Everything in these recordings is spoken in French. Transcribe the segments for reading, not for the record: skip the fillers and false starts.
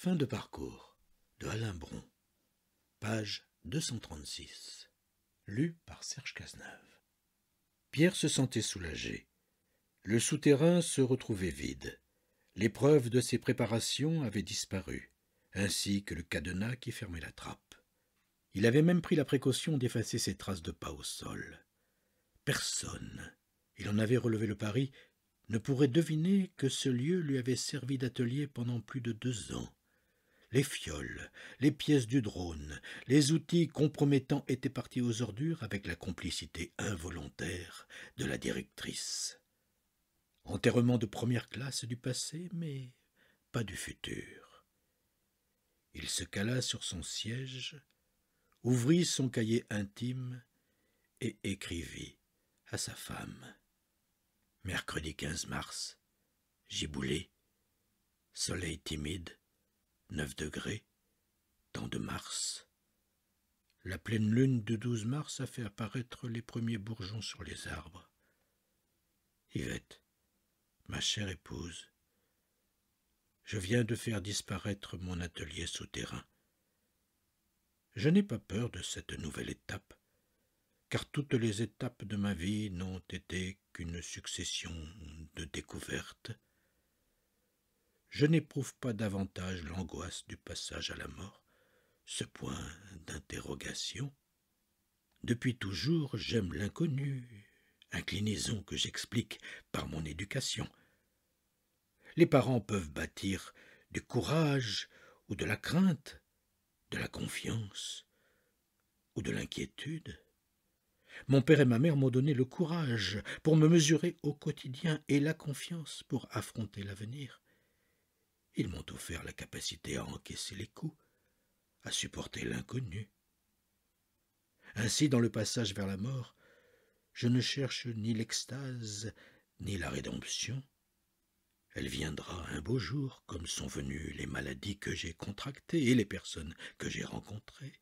Fin de parcours de Alain Bron, page 236, lu par Serge Cazeneuve. Pierre se sentait soulagé. Le souterrain se retrouvait vide. Les preuves de ses préparations avaient disparu, ainsi que le cadenas qui fermait la trappe. Il avait même pris la précaution d'effacer ses traces de pas au sol. Personne, il en avait relevé le pari, ne pourrait deviner que ce lieu lui avait servi d'atelier pendant plus de 2 ans. Les fioles, les pièces du drone, les outils compromettants étaient partis aux ordures avec la complicité involontaire de la directrice. Enterrement de première classe du passé, mais pas du futur. Il se cala sur son siège, ouvrit son cahier intime et écrivit à sa femme. Mercredi 15 mars, giboulé, soleil timide, 9 degrés, temps de mars. La pleine lune du 12 mars a fait apparaître les premiers bourgeons sur les arbres. Yvette, ma chère épouse, je viens de faire disparaître mon atelier souterrain. Je n'ai pas peur de cette nouvelle étape, car toutes les étapes de ma vie n'ont été qu'une succession de découvertes. Je n'éprouve pas davantage l'angoisse du passage à la mort, ce point d'interrogation. Depuis toujours, j'aime l'inconnu, inclinaison que j'explique par mon éducation. Les parents peuvent bâtir du courage ou de la crainte, de la confiance ou de l'inquiétude. Mon père et ma mère m'ont donné le courage pour me mesurer au quotidien et la confiance pour affronter l'avenir. Ils m'ont offert la capacité à encaisser les coups, à supporter l'inconnu. Ainsi, dans le passage vers la mort, je ne cherche ni l'extase, ni la rédemption. Elle viendra un beau jour, comme sont venues les maladies que j'ai contractées et les personnes que j'ai rencontrées.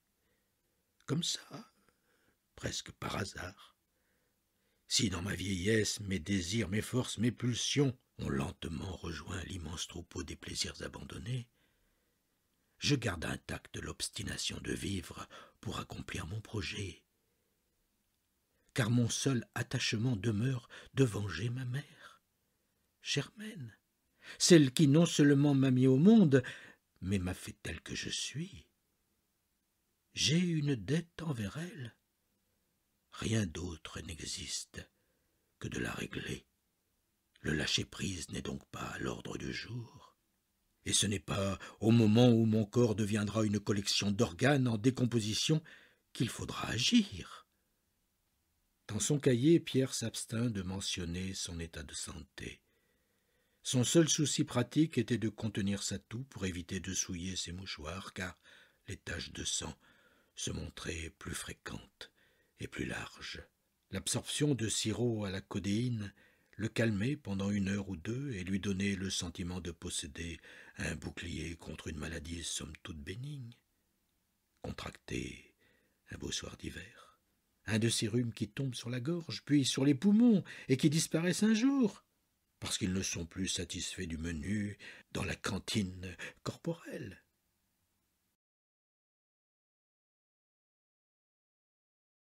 Comme ça, presque par hasard. Si dans ma vieillesse, mes désirs, mes forces, mes pulsions ont lentement rejoint l'immense troupeau des plaisirs abandonnés, je garde intacte l'obstination de vivre pour accomplir mon projet. Car mon seul attachement demeure de venger ma mère, Germaine, celle qui non seulement m'a mis au monde, mais m'a fait tel que je suis. J'ai une dette envers elle. Rien d'autre n'existe que de la régler. Le lâcher-prise n'est donc pas à l'ordre du jour. Et ce n'est pas au moment où mon corps deviendra une collection d'organes en décomposition qu'il faudra agir. Dans son cahier, Pierre s'abstint de mentionner son état de santé. Son seul souci pratique était de contenir sa toux pour éviter de souiller ses mouchoirs, car les taches de sang se montraient plus fréquentes et plus larges. L'absorption de sirop à la codéine le calmait pendant 1 heure ou 2 et lui donnait le sentiment de posséder un bouclier contre une maladie somme toute bénigne. Contracté un beau soir d'hiver, un de ces rhumes qui tombent sur la gorge, puis sur les poumons et qui disparaissent un jour, parce qu'ils ne sont plus satisfaits du menu dans la cantine corporelle.